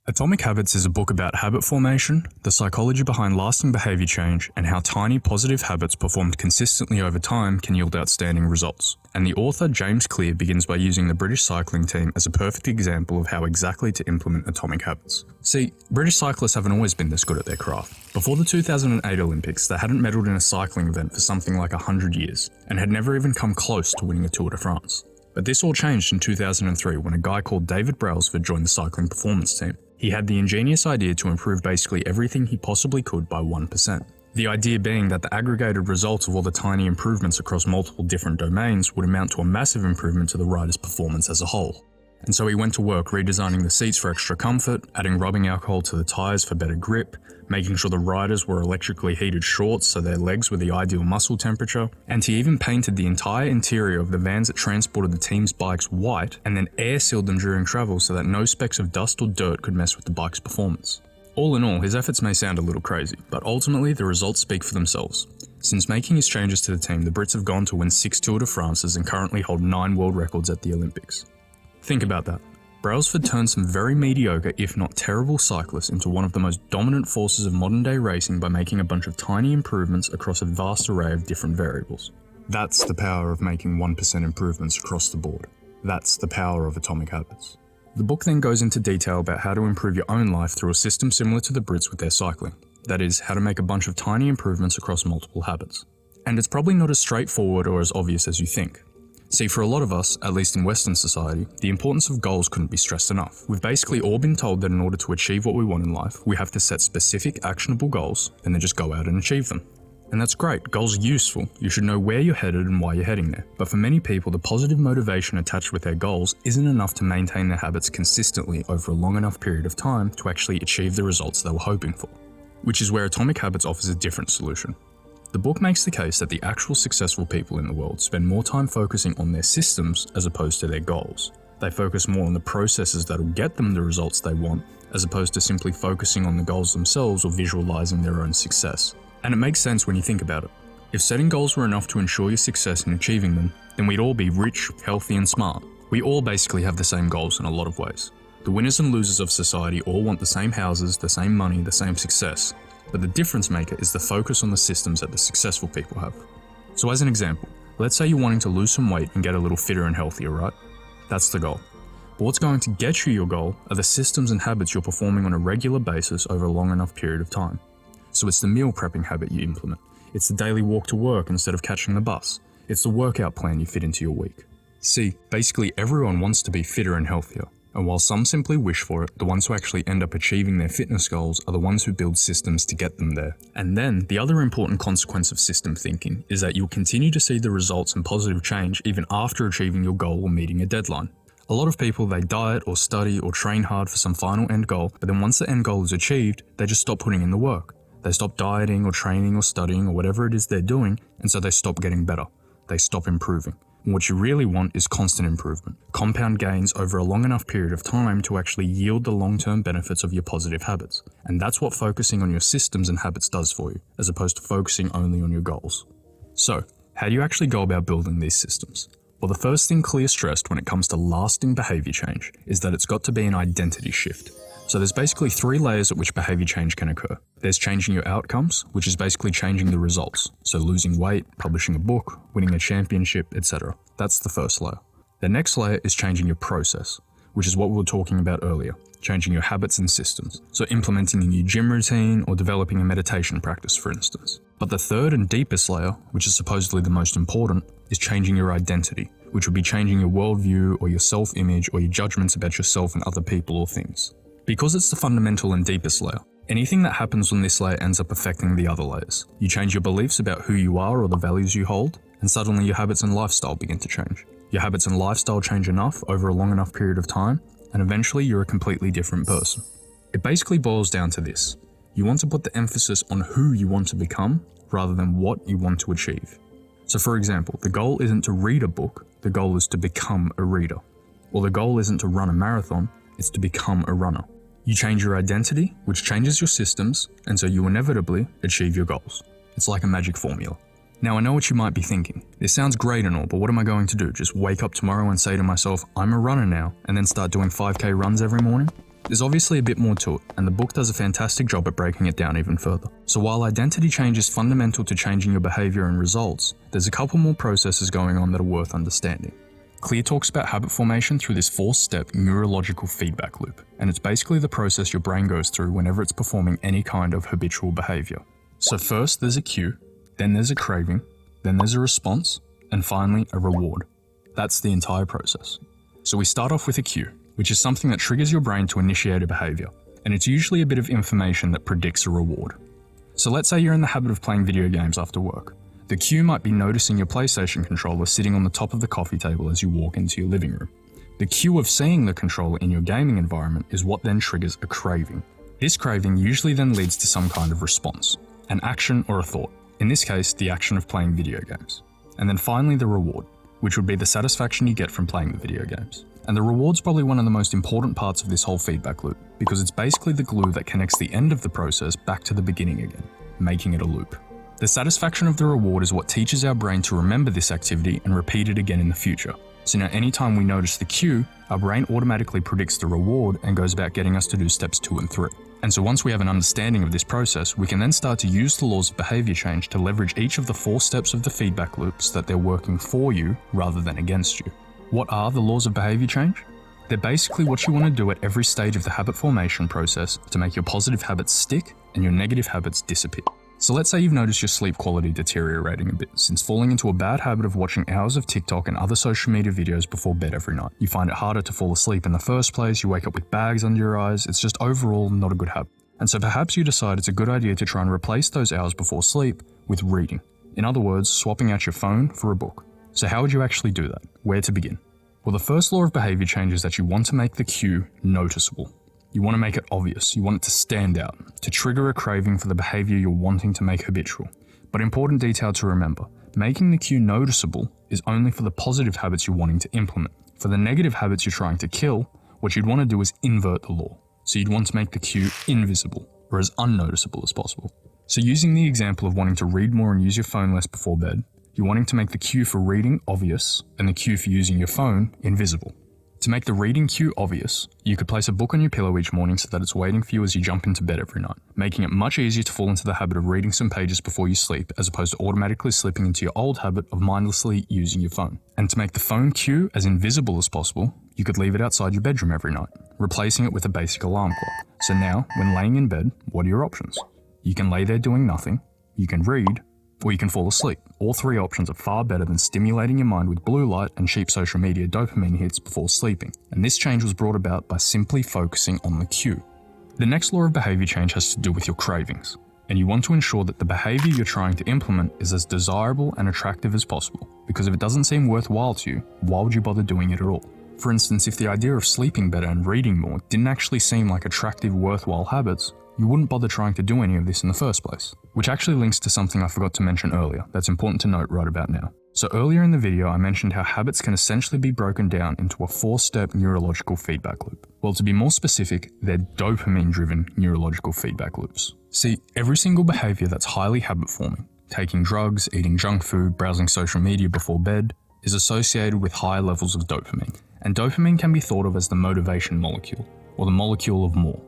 Atomic Habits is a book about habit formation, the psychology behind lasting behaviour change, and how tiny positive habits performed consistently over time can yield outstanding results. And the author, James Clear, begins by using the British cycling team as a perfect example of how exactly to implement atomic habits. See, British cyclists haven't always been this good at their craft. Before the 2008 Olympics, they hadn't medalled in a cycling event for something like 100 years, and had never even come close to winning a Tour de France. But this all changed in 2003 when a guy called David Brailsford joined the cycling performance team. He had the ingenious idea to improve basically everything he possibly could by 1%. The idea being that the aggregated result of all the tiny improvements across multiple different domains would amount to a massive improvement to the rider's performance as a whole. And so he went to work redesigning the seats for extra comfort, adding rubbing alcohol to the tyres for better grip, making sure the riders wore electrically heated shorts so their legs were the ideal muscle temperature, and he even painted the entire interior of the vans that transported the team's bikes white and then air sealed them during travel so that no specks of dust or dirt could mess with the bike's performance. All in all, his efforts may sound a little crazy, but ultimately the results speak for themselves. Since making his changes to the team, the Brits have gone to win 6 Tour de France's and currently hold 9 world records at the Olympics. Think about that. Brailsford turned some very mediocre, if not terrible, cyclists into one of the most dominant forces of modern day racing by making a bunch of tiny improvements across a vast array of different variables. That's the power of making 1% improvements across the board. That's the power of atomic habits. The book then goes into detail about how to improve your own life through a system similar to the Brits with their cycling. That is, how to make a bunch of tiny improvements across multiple habits. And it's probably not as straightforward or as obvious as you think. See, for a lot of us, at least in Western society, the importance of goals couldn't be stressed enough. We've basically all been told that in order to achieve what we want in life, we have to set specific actionable goals and then just go out and achieve them. And that's great, goals are useful, you should know where you're headed and why you're heading there. But for many people, the positive motivation attached with their goals isn't enough to maintain their habits consistently over a long enough period of time to actually achieve the results they were hoping for. Which is where Atomic Habits offers a different solution. The book makes the case that the actual successful people in the world spend more time focusing on their systems as opposed to their goals. They focus more on the processes that'll get them the results they want, as opposed to simply focusing on the goals themselves or visualizing their own success. And it makes sense when you think about it. If setting goals were enough to ensure your success in achieving them, then we'd all be rich, healthy, and smart. We all basically have the same goals in a lot of ways. The winners and losers of society all want the same houses, the same money, the same success. But the difference maker is the focus on the systems that the successful people have. So as an example, let's say you're wanting to lose some weight and get a little fitter and healthier, right? That's the goal. But what's going to get you your goal are the systems and habits you're performing on a regular basis over a long enough period of time. So it's the meal prepping habit you implement. It's the daily walk to work instead of catching the bus. It's the workout plan you fit into your week. See, basically everyone wants to be fitter and healthier. And while some simply wish for it, the ones who actually end up achieving their fitness goals are the ones who build systems to get them there. And then, the other important consequence of system thinking is that you'll continue to see the results and positive change even after achieving your goal or meeting a deadline. A lot of people, they diet or study or train hard for some final end goal, but then once the end goal is achieved, they just stop putting in the work. They stop dieting or training or studying or whatever it is they're doing, and so they stop getting better. They stop improving. And what you really want is constant improvement, compound gains over a long enough period of time to actually yield the long-term benefits of your positive habits. And that's what focusing on your systems and habits does for you, as opposed to focusing only on your goals. So, how do you actually go about building these systems? Well, the first thing Clear stressed when it comes to lasting behaviour change is that it's got to be an identity shift. So there's basically 3 layers at which behaviour change can occur. There's changing your outcomes, which is basically changing the results. So losing weight, publishing a book, winning a championship, etc. That's the first layer. The next layer is changing your process, which is what we were talking about earlier, changing your habits and systems. So implementing a new gym routine or developing a meditation practice, for instance. But the third and deepest layer, which is supposedly the most important, is changing your identity, which would be changing your worldview or your self-image or your judgments about yourself and other people or things. Because it's the fundamental and deepest layer, anything that happens on this layer ends up affecting the other layers. You change your beliefs about who you are or the values you hold, and suddenly your habits and lifestyle begin to change. Your habits and lifestyle change enough over a long enough period of time, and eventually you're a completely different person. It basically boils down to this. You want to put the emphasis on who you want to become, rather than what you want to achieve. So for example, the goal isn't to read a book, the goal is to become a reader. Or the goal isn't to run a marathon, it's to become a runner. You change your identity, which changes your systems, and so you inevitably achieve your goals. It's like a magic formula. Now I know what you might be thinking. This sounds great and all, but what am I going to do? Just wake up tomorrow and say to myself, I'm a runner now, and then start doing 5k runs every morning? There's obviously a bit more to it, and the book does a fantastic job at breaking it down even further. So while identity change is fundamental to changing your behaviour and results, there's a couple more processes going on that are worth understanding. Clear talks about habit formation through this 4-step neurological feedback loop, and it's basically the process your brain goes through whenever it's performing any kind of habitual behaviour. So first there's a cue, then there's a craving, then there's a response, and finally a reward. That's the entire process. So we start off with a cue, which is something that triggers your brain to initiate a behaviour, and it's usually a bit of information that predicts a reward. So let's say you're in the habit of playing video games after work. The cue might be noticing your PlayStation controller sitting on the top of the coffee table as you walk into your living room. The cue of seeing the controller in your gaming environment is what then triggers a craving. This craving usually then leads to some kind of response, an action or a thought, in this case the action of playing video games. And then finally the reward, which would be the satisfaction you get from playing the video games. And the reward's probably one of the most important parts of this whole feedback loop, because it's basically the glue that connects the end of the process back to the beginning again, making it a loop. The satisfaction of the reward is what teaches our brain to remember this activity and repeat it again in the future. So now anytime we notice the cue, our brain automatically predicts the reward and goes about getting us to do steps 2 and 3. And so once we have an understanding of this process, we can then start to use the laws of behavior change to leverage each of the 4 steps of the feedback loops that they're working for you rather than against you. What are the laws of behavior change? They're basically what you want to do at every stage of the habit formation process to make your positive habits stick and your negative habits disappear. So let's say you've noticed your sleep quality deteriorating a bit since falling into a bad habit of watching hours of TikTok and other social media videos before bed every night. You find it harder to fall asleep in the first place, you wake up with bags under your eyes, it's just overall not a good habit. And so perhaps you decide it's a good idea to try and replace those hours before sleep with reading. In other words, swapping out your phone for a book. So how would you actually do that? Where to begin? Well, the first law of behavior change is that you want to make the cue noticeable. You want to make it obvious, you want it to stand out, to trigger a craving for the behavior you're wanting to make habitual. But important detail to remember, making the cue noticeable is only for the positive habits you're wanting to implement. For the negative habits you're trying to kill, what you'd want to do is invert the law. So you'd want to make the cue invisible, or as unnoticeable as possible. So using the example of wanting to read more and use your phone less before bed, you're wanting to make the cue for reading obvious and the cue for using your phone invisible. To make the reading cue obvious, you could place a book on your pillow each morning so that it's waiting for you as you jump into bed every night, making it much easier to fall into the habit of reading some pages before you sleep as opposed to automatically slipping into your old habit of mindlessly using your phone. And to make the phone cue as invisible as possible, you could leave it outside your bedroom every night, replacing it with a basic alarm clock. So now, when laying in bed, what are your options? You can lay there doing nothing, you can read, or you can fall asleep. All 3 options are far better than stimulating your mind with blue light and cheap social media dopamine hits before sleeping. And this change was brought about by simply focusing on the cue. The next law of behavior change has to do with your cravings. And you want to ensure that the behavior you're trying to implement is as desirable and attractive as possible. Because if it doesn't seem worthwhile to you, why would you bother doing it at all? For instance, if the idea of sleeping better and reading more didn't actually seem like attractive, worthwhile habits, you wouldn't bother trying to do any of this in the first place. Which actually links to something I forgot to mention earlier that's important to note right about now. So earlier in the video I mentioned how habits can essentially be broken down into a 4-step neurological feedback loop. Well, to be more specific, they're dopamine-driven neurological feedback loops. See, every single behavior that's highly habit-forming, taking drugs, eating junk food, browsing social media before bed, is associated with high levels of dopamine. And dopamine can be thought of as the motivation molecule, or the molecule of more.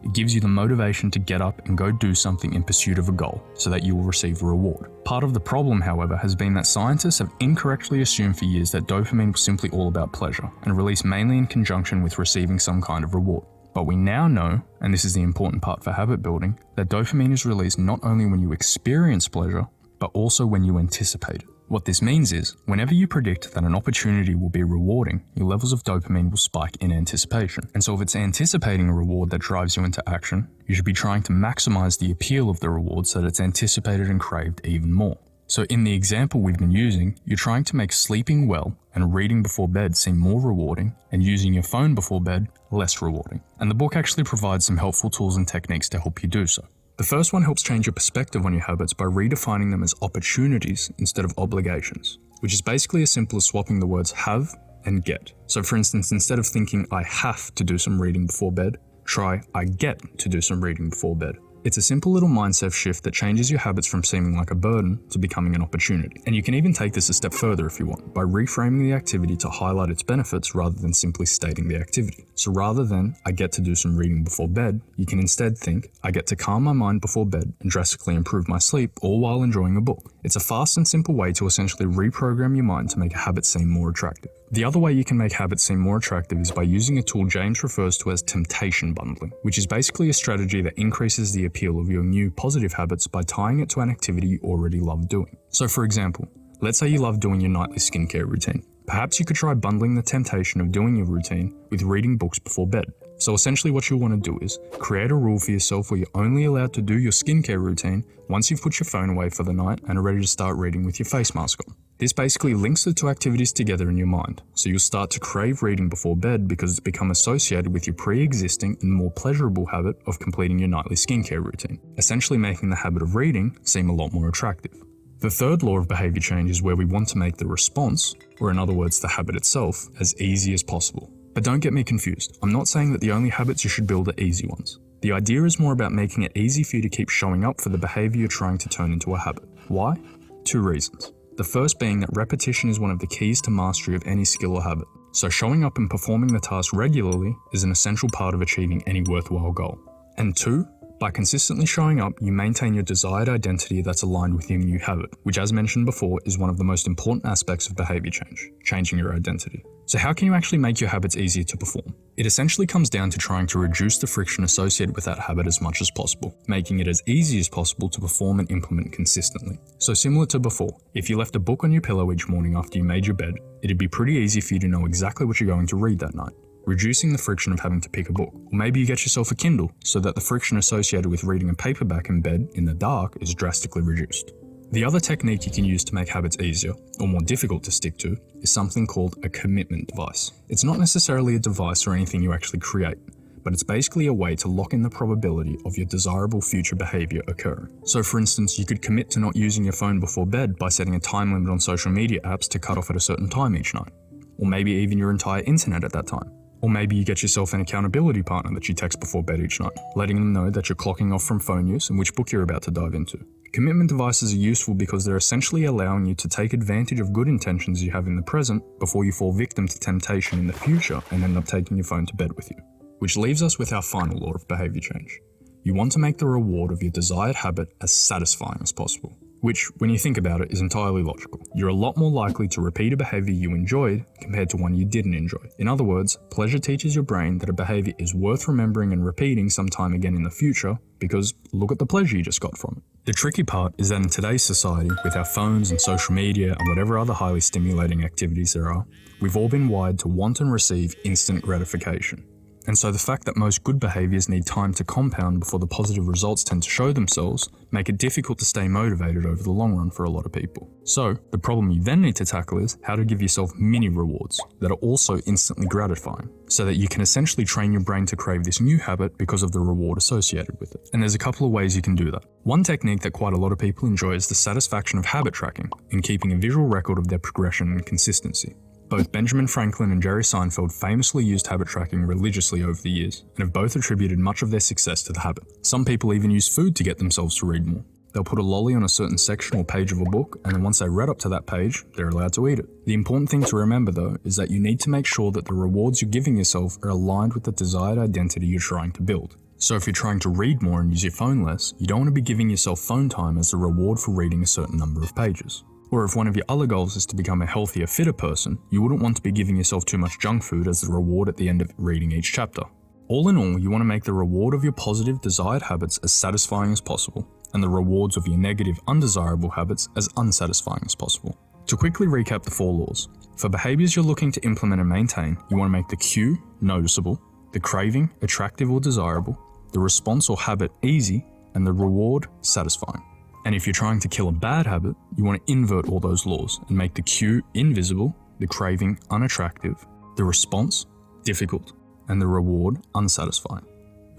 It gives you the motivation to get up and go do something in pursuit of a goal, so that you will receive a reward. Part of the problem, however, has been that scientists have incorrectly assumed for years that dopamine was simply all about pleasure, and released mainly in conjunction with receiving some kind of reward. But we now know, and this is the important part for habit building, that dopamine is released not only when you experience pleasure, but also when you anticipate it. What this means is, whenever you predict that an opportunity will be rewarding, your levels of dopamine will spike in anticipation. And so if it's anticipating a reward that drives you into action, you should be trying to maximize the appeal of the reward so that it's anticipated and craved even more. So in the example we've been using, you're trying to make sleeping well and reading before bed seem more rewarding, and using your phone before bed less rewarding. And the book actually provides some helpful tools and techniques to help you do so. The first one helps change your perspective on your habits by redefining them as opportunities instead of obligations, which is basically as simple as swapping the words have and get. So for instance, instead of thinking I have to do some reading before bed, try I get to do some reading before bed. It's a simple little mindset shift that changes your habits from seeming like a burden to becoming an opportunity. And you can even take this a step further if you want, by reframing the activity to highlight its benefits rather than simply stating the activity. So rather than, I get to do some reading before bed, you can instead think, I get to calm my mind before bed and drastically improve my sleep, all while enjoying a book. It's a fast and simple way to essentially reprogram your mind to make a habit seem more attractive. The other way you can make habits seem more attractive is by using a tool James refers to as temptation bundling, which is basically a strategy that increases the appeal of your new positive habits by tying it to an activity you already love doing. So for example, let's say you love doing your nightly skincare routine. Perhaps you could try bundling the temptation of doing your routine with reading books before bed. So essentially what you'll want to do is create a rule for yourself where you're only allowed to do your skincare routine once you've put your phone away for the night and are ready to start reading with your face mask on. This basically links the two activities together in your mind, so you'll start to crave reading before bed because it's become associated with your pre-existing and more pleasurable habit of completing your nightly skincare routine, essentially making the habit of reading seem a lot more attractive. The third law of behavior change is where we want to make the response, or in other words the habit itself, as easy as possible. But don't get me confused, I'm not saying that the only habits you should build are easy ones. The idea is more about making it easy for you to keep showing up for the behavior you're trying to turn into a habit. Why? Two reasons. The first being that repetition is one of the keys to mastery of any skill or habit. So showing up and performing the task regularly is an essential part of achieving any worthwhile goal. And two, by consistently showing up, you maintain your desired identity that's aligned with your new habit, which as mentioned before is one of the most important aspects of behavior change, changing your identity. So how can you actually make your habits easier to perform? It essentially comes down to trying to reduce the friction associated with that habit as much as possible, making it as easy as possible to perform and implement consistently. So similar to before, if you left a book on your pillow each morning after you made your bed, it'd be pretty easy for you to know exactly what you're going to read that night, reducing the friction of having to pick a book. Or maybe you get yourself a Kindle so that the friction associated with reading a paperback in bed in the dark is drastically reduced. The other technique you can use to make habits easier, or more difficult to stick to, is something called a commitment device. It's not necessarily a device or anything you actually create, but it's basically a way to lock in the probability of your desirable future behavior occurring. So for instance, you could commit to not using your phone before bed by setting a time limit on social media apps to cut off at a certain time each night, or maybe even your entire internet at that time. Or maybe you get yourself an accountability partner that you text before bed each night, letting them know that you're clocking off from phone use and which book you're about to dive into. Commitment devices are useful because they're essentially allowing you to take advantage of good intentions you have in the present before you fall victim to temptation in the future and end up taking your phone to bed with you. Which leaves us with our final law of behavior change. You want to make the reward of your desired habit as satisfying as possible. Which, when you think about it, is entirely logical. You're a lot more likely to repeat a behavior you enjoyed compared to one you didn't enjoy. In other words, pleasure teaches your brain that a behavior is worth remembering and repeating sometime again in the future because look at the pleasure you just got from it. The tricky part is that in today's society, with our phones and social media and whatever other highly stimulating activities there are, we've all been wired to want and receive instant gratification. And so the fact that most good behaviors need time to compound before the positive results tend to show themselves make it difficult to stay motivated over the long run for a lot of people. So the problem you then need to tackle is how to give yourself mini rewards that are also instantly gratifying, so that you can essentially train your brain to crave this new habit because of the reward associated with it. And there's a couple of ways you can do that. One technique that quite a lot of people enjoy is the satisfaction of habit tracking and keeping a visual record of their progression and consistency. Both Benjamin Franklin and Jerry Seinfeld famously used habit tracking religiously over the years, and have both attributed much of their success to the habit. Some people even use food to get themselves to read more. They'll put a lolly on a certain section or page of a book, and then once they read up to that page, they're allowed to eat it. The important thing to remember though, is that you need to make sure that the rewards you're giving yourself are aligned with the desired identity you're trying to build. So if you're trying to read more and use your phone less, you don't want to be giving yourself phone time as a reward for reading a certain number of pages. Or if one of your other goals is to become a healthier, fitter person, you wouldn't want to be giving yourself too much junk food as the reward at the end of reading each chapter. All in all, you want to make the reward of your positive, desired habits as satisfying as possible, and the rewards of your negative, undesirable habits as unsatisfying as possible. To quickly recap the 4 laws, for behaviors you're looking to implement and maintain, you want to make the cue noticeable, the craving attractive or desirable, the response or habit easy, and the reward satisfying. And if you're trying to kill a bad habit, you want to invert all those laws and make the cue invisible, the craving unattractive, the response difficult, and the reward unsatisfying.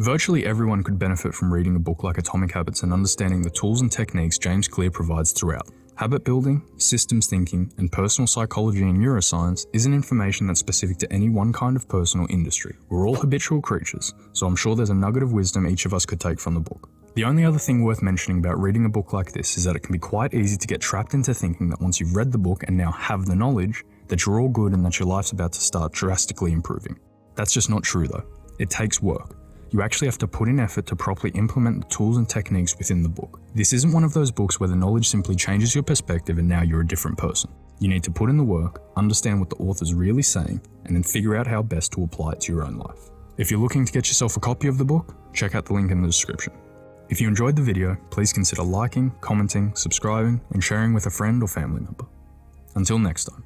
Virtually everyone could benefit from reading a book like Atomic Habits and understanding the tools and techniques James Clear provides throughout. Habit building, systems thinking, and personal psychology and neuroscience isn't information that's specific to any one kind of person or industry. We're all habitual creatures, so I'm sure there's a nugget of wisdom each of us could take from the book. The only other thing worth mentioning about reading a book like this is that it can be quite easy to get trapped into thinking that once you've read the book and now have the knowledge, that you're all good and that your life's about to start drastically improving. That's just not true though. It takes work. You actually have to put in effort to properly implement the tools and techniques within the book. This isn't one of those books where the knowledge simply changes your perspective and now you're a different person. You need to put in the work, understand what the author's really saying, and then figure out how best to apply it to your own life. If you're looking to get yourself a copy of the book, check out the link in the description. If you enjoyed the video, please consider liking, commenting, subscribing, and sharing with a friend or family member. Until next time.